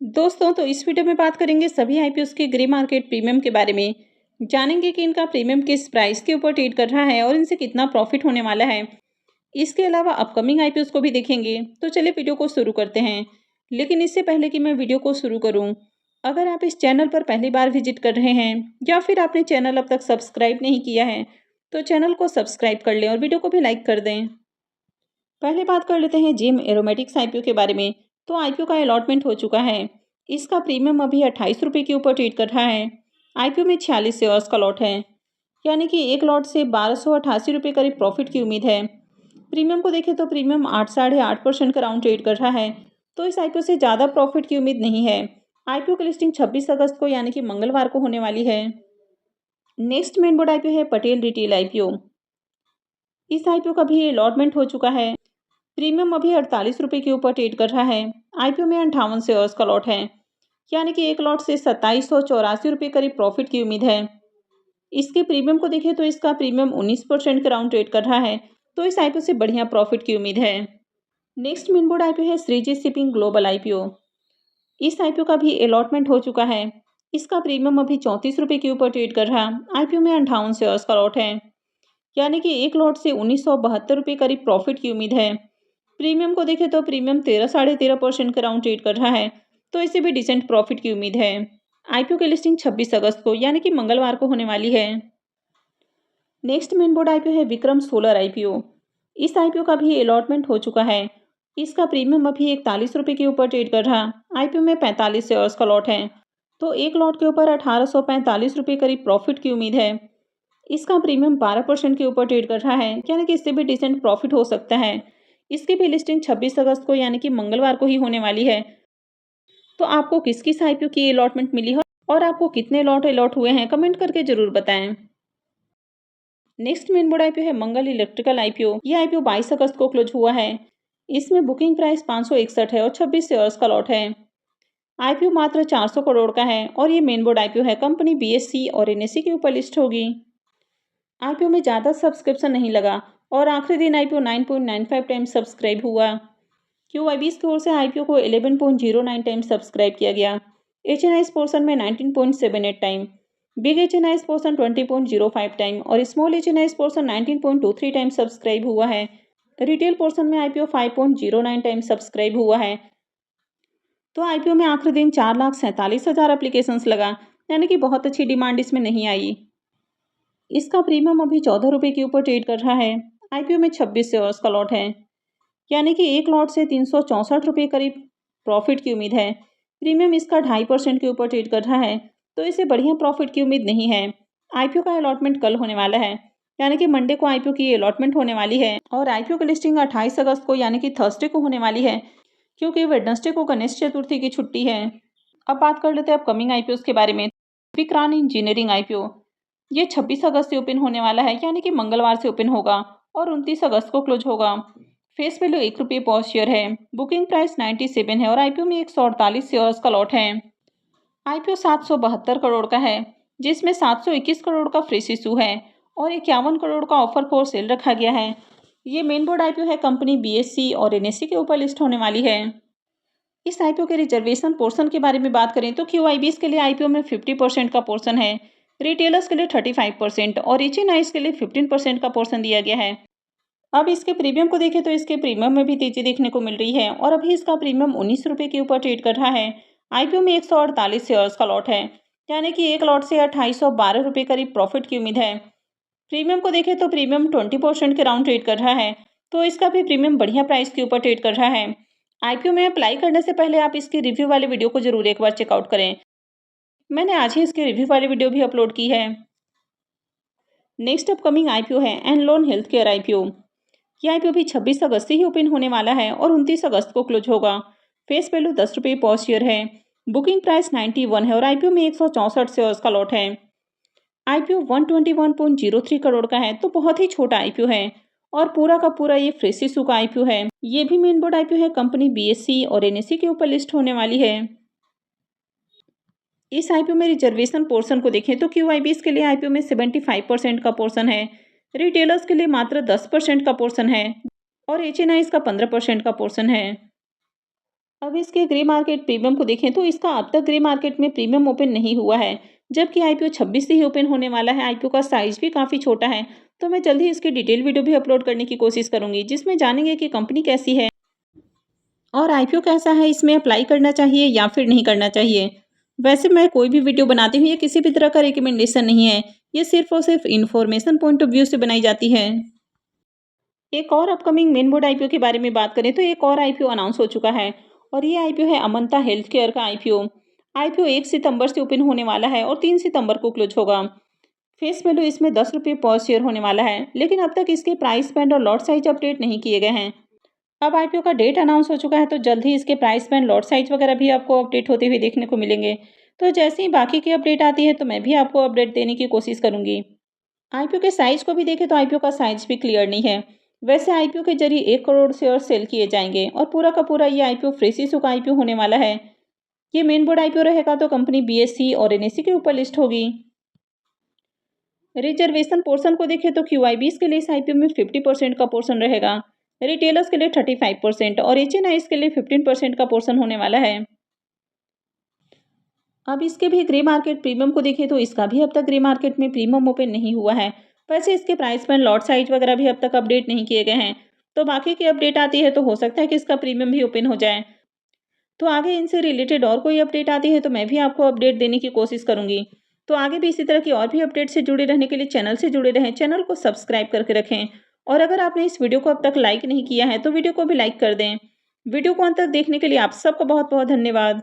दोस्तों तो इस वीडियो में बात करेंगे सभी आईपीओस के ग्रे मार्केट प्रीमियम के बारे में। जानेंगे कि इनका प्रीमियम किस प्राइस के ऊपर ट्रेड कर रहा है और इनसे कितना प्रॉफिट होने वाला है। इसके अलावा अपकमिंग आईपीओस को भी देखेंगे। तो चलिए वीडियो को शुरू करते हैं। लेकिन इससे पहले कि मैं वीडियो को शुरू करूं, अगर आप इस चैनल पर पहली बार विजिट कर रहे हैं या फिर आपने चैनल अब तक सब्सक्राइब नहीं किया है, तो चैनल को सब्सक्राइब कर लें और वीडियो को भी लाइक कर दें। पहले बात कर लेते हैं जिम एरोमेटिक्स आईपीओ के बारे में। तो आईपीओ का अलॉटमेंट हो चुका है। इसका प्रीमियम अभी 28 रुपये के ऊपर ट्रेड कर रहा है। आईपीओ में 46 शेयर्स का लॉट है, यानी कि एक लॉट से 1288 रुपये करीब प्रॉफिट की उम्मीद है। प्रीमियम को देखें तो प्रीमियम 8 साढ़े 8% का राउंड ट्रेड कर रहा है, तो इस आईपीओ से ज़्यादा प्रॉफिट की उम्मीद नहीं है। आईपीओ की लिस्टिंग 26 अगस्त को यानी कि मंगलवार को होने वाली है। नेक्स्ट मेन बोर्ड आईपीओ है पटेल रिटेल आईपीओ। इस आईपीओ का भी अलॉटमेंट हो चुका है। प्रीमियम अभी 48 रुपये के ऊपर ट्रेड कर रहा है। आईपीओ में 58 शेयर्स का लॉट है, यानी कि एक लॉट से 2784 रुपये करीब प्रॉफिट की उम्मीद है। इसके प्रीमियम को देखें तो इसका प्रीमियम 19% का राउंड ट्रेड कर रहा है, तो इस आईपीओ से बढ़िया प्रॉफिट की उम्मीद है। नेक्स्ट मेन बोर्ड आईपीओ है श्रीजी शिपिंग ग्लोबल आईपीओ। इस आईपीओ का भी अलॉटमेंट हो चुका है। इसका प्रीमियम अभी 34 रुपये के ऊपर ट्रेड कर रहा। आईपीओ में 58 शेयर्स का लॉट है, यानी कि एक लॉट से 1972 रुपये करीब प्रॉफिट की उम्मीद है। प्रीमियम को देखें तो प्रीमियम 13 साढ़े 13% का राउंड ट्रेड कर रहा है, तो इसे भी डिसेंट प्रॉफिट की उम्मीद है। आईपीओ की लिस्टिंग 26 अगस्त को यानी कि मंगलवार को होने वाली है। नेक्स्ट मेन बोर्ड आईपीओ है विक्रम सोलर आईपीओ। इस आईपीओ का भी अलॉटमेंट हो चुका है। इसका प्रीमियम अभी 41 रुपये के ऊपर ट्रेड कर रहा। आईपीओ में 45 शेयर्स का लॉट है, तो एक लॉट के ऊपर 1845 रुपये करीब प्रॉफिट की उम्मीद है। इसका प्रीमियम 12% के ऊपर ट्रेड कर रहा है, यानी कि इससे भी डिसेंट प्रॉफिट हो सकता है। इसकी भी लिस्टिंग 26 अगस्त को यानी कि मंगलवार को ही होने वाली है। तो आपको किस किस आईपीओ की अलॉटमेंट मिली है और आपको कितने लॉट अलॉट हुए हैं, कमेंट करके जरूर बताएं। नेक्स्ट मेन बोर्ड आईपीओ है मंगल इलेक्ट्रिकल आईपीओ। ये आईपीओ 22 अगस्त को क्लोज हुआ है। इसमें बुकिंग प्राइस 561 है और 26 शेयर्स का लॉट है। आईपीओ मात्र 400 करोड़ का है और ये मेन बोर्ड आईपीओ है। कंपनी बीएससी और एनएससी के ऊपर लिस्ट होगी। आईपीओ में ज़्यादा सब्सक्रिप्शन नहीं लगा और आखिरी दिन आईपीओ 9.95 टाइम्स सब्सक्राइब हुआ। क्यूआईबीएस की ओर से आईपीओ को 11.09 टाइम सब्सक्राइब किया गया। एचएनआईएस पोर्शन में 19.78 टाइम, बिग एचएनआईएस पोर्शन 20.05 टाइम और स्मॉल एचएनआईएस पोर्शन 19.23 टाइम सब्सक्राइब हुआ है। रिटेल पोर्शन में आईपीओ 5.09 टाइम सब्सक्राइब हुआ है। तो आईपीओ में आखिरी दिन 4,47,000 एप्लीकेशंस लगा, यानी कि बहुत अच्छी डिमांड इसमें नहीं आई। इसका प्रीमियम अभी 14 रुपये के ऊपर ट्रेड कर रहा है। आईपीओ में 26 शेयर्स का लॉट है, यानी कि एक लॉट से 364 रुपये करीब प्रॉफिट की उम्मीद है। प्रीमियम इसका 2.5% के ऊपर ट्रेड कर रहा है, तो इसे बढ़िया प्रॉफिट की उम्मीद नहीं है। आईपीओ का अलॉटमेंट कल होने वाला है, यानी कि मंडे को आईपीओ की अलॉटमेंट होने वाली है और आईपीओ की लिस्टिंग 28 अगस्त को यानी कि थर्सडे को होने वाली है, क्योंकि वेडनेसडे को गणेश चतुर्थी की छुट्टी है। अब बात कर लेते हैं अपकमिंग आईपीओ के बारे में। विक्रान इंजीनियरिंग आईपीओ, ये 26 अगस्त से ओपन होने वाला है, यानी कि मंगलवार से ओपन होगा और 29 अगस्त को क्लोज होगा। फेस वैल्यू 1 रुपये पर शेयर है। बुकिंग प्राइस 97 है और आईपीओ में 148 शेयर्स का लॉट है। आईपीओ 772 करोड़ का है, जिसमें 721 करोड़ का फ्रेश इशू है और 51 करोड़ का ऑफर फॉर सेल रखा गया है। ये मेन बोर्ड आईपीओ है। कंपनी बीएससी और एनएससी के ऊपर लिस्ट होने वाली है। इस आईपीओ के रिजर्वेशन पोर्शन के बारे में बात करें तो क्यूआईबीएस के लिए आईपीओ में 50% का पोर्शन है, रिटेलर्स के लिए 35% और एचएनआईएस के लिए 15% का पोर्शन दिया गया है। अब इसके प्रीमियम को देखें तो इसके प्रीमियम में भी तेजी देखने को मिल रही है और अभी इसका प्रीमियम 19 रुपये के ऊपर ट्रेड कर रहा है। आईपीओ में 148 शेयर्स का लॉट है, यानी कि एक लॉट से 2812 रुपये करीब प्रॉफिट की उम्मीद है। प्रीमियम को देखें तो प्रीमियम 20% के राउंड ट्रेड कर रहा है, तो इसका भी प्रीमियम बढ़िया प्राइस के ऊपर ट्रेड कर रहा है। आईपीओ में अप्लाई करने से पहले आप इसकी रिव्यू वाले वीडियो को जरूर एक बार चेकआउट करें। मैंने आज ही इसकी रिव्यू वाली वीडियो भी अपलोड की है। नेक्स्ट अपकमिंग आईपीओ है एनलॉन हेल्थ केयर आईपीओ। यह आईपीओ भी 26 अगस्त से ही ओपन होने वाला है और 29 अगस्त को क्लोज होगा। फेस वैल्यू 10 रुपये पर शेयर है। बुकिंग प्राइस 91 है और आईपीओ में 164 शेयर्स का लॉट है। आईपीओ 121.03 करोड़ का है, तो बहुत ही छोटा आईपीओ है और पूरा का पूरा ये फ्रेश इशू का आईपीओ है। ये भी मेन बोर्ड आईपीओ है। कंपनी बीएससी और एनएससी के ऊपर लिस्ट होने वाली है। इस आईपीओ में रिजर्वेशन पोर्शन को देखें तो क्यूआईबीएस के लिए आईपीओ में 75% का पोर्शन है, रिटेलर्स के लिए मात्र 10% का पोर्शन है और एचएनआईएस का 15% का पोर्शन है। अब इसके ग्रे मार्केट प्रीमियम को देखें तो इसका अब तक ग्रे मार्केट में प्रीमियम ओपन नहीं हुआ है, जबकि आईपीओ 26 से ही ओपन होने वाला है। आईपीओ का साइज भी काफ़ी छोटा है। तो मैं जल्द ही इसकी डिटेल वीडियो भी अपलोड करने की कोशिश करूंगी, जिसमें जानेंगे कि कंपनी कैसी है और आईपीओ कैसा है, इसमें अप्लाई करना चाहिए या फिर नहीं करना चाहिए। वैसे मैं कोई भी वीडियो बनाती हूँ, ये किसी भी तरह का रिकमेंडेशन नहीं है। ये सिर्फ और सिर्फ इन्फॉर्मेशन पॉइंट ऑफ व्यू से बनाई जाती है। एक और अपकमिंग मेन बोर्ड आईपीओ के बारे में बात करें तो एक और आईपीओ अनाउंस हो चुका है और ये आईपीओ है अमंता हेल्थ केयर का आईपीओ। आईपीओ 1 सितंबर से ओपन होने वाला है और 3 सितंबर को क्लोज होगा। फेस वैल्यू इसमें 10 रुपये पर शेयर होने वाला है, लेकिन अब तक इसके प्राइस बैंड और लॉट साइज अपडेट नहीं किए गए हैं। अब आईपीओ का डेट अनाउंस हो चुका है, तो जल्द ही इसके प्राइस बैंड, लॉट साइज वगैरह भी आपको अपडेट होते हुए देखने को मिलेंगे। तो जैसे ही बाकी की अपडेट आती है तो मैं भी आपको अपडेट देने की कोशिश करूंगी। आईपीओ के साइज को भी देखें तो आईपीओ का साइज भी क्लियर नहीं है। वैसे आईपीओ के जरिए 1 करोड़ शेयर सेल किए जाएंगे और पूरा का पूरा ये आईपीओ फ्रेश इशू का आईपीओ होने वाला है। ये मेन बोर्ड आईपीओ रहेगा तो कंपनी बीएसई और एनएसई के ऊपर लिस्ट होगी। रिजर्वेशन पोर्शन को देखें तो क्यूआईबीज के लिए इस आईपीओ में 50% का पोर्शन रहेगा, रिटेलर्स के लिए 35% और एचएनआईज के लिए 15% का पोर्शन होने वाला है। अब इसके भी ग्रे मार्केट प्रीमियम को देखें तो इसका भी अब तक ग्रे मार्केट में प्रीमियम ओपन नहीं हुआ है। वैसे इसके प्राइस में लॉट साइज वगैरह भी अब तक अपडेट नहीं किए गए हैं। तो बाकी की अपडेट आती है तो हो सकता है कि इसका प्रीमियम भी ओपन हो जाए। तो आगे इनसे रिलेटेड और कोई अपडेट आती है तो मैं भी आपको अपडेट देने की कोशिश करूंगी। तो आगे भी इसी तरह की और भी अपडेट से जुड़े रहने के लिए चैनल से जुड़े रहें, चैनल को सब्सक्राइब करके रखें। और अगर आपने इस वीडियो को अब तक लाइक नहीं किया है तो वीडियो को भी लाइक कर दें। वीडियो को अंत तक देखने के लिए आप सबका बहुत बहुत धन्यवाद।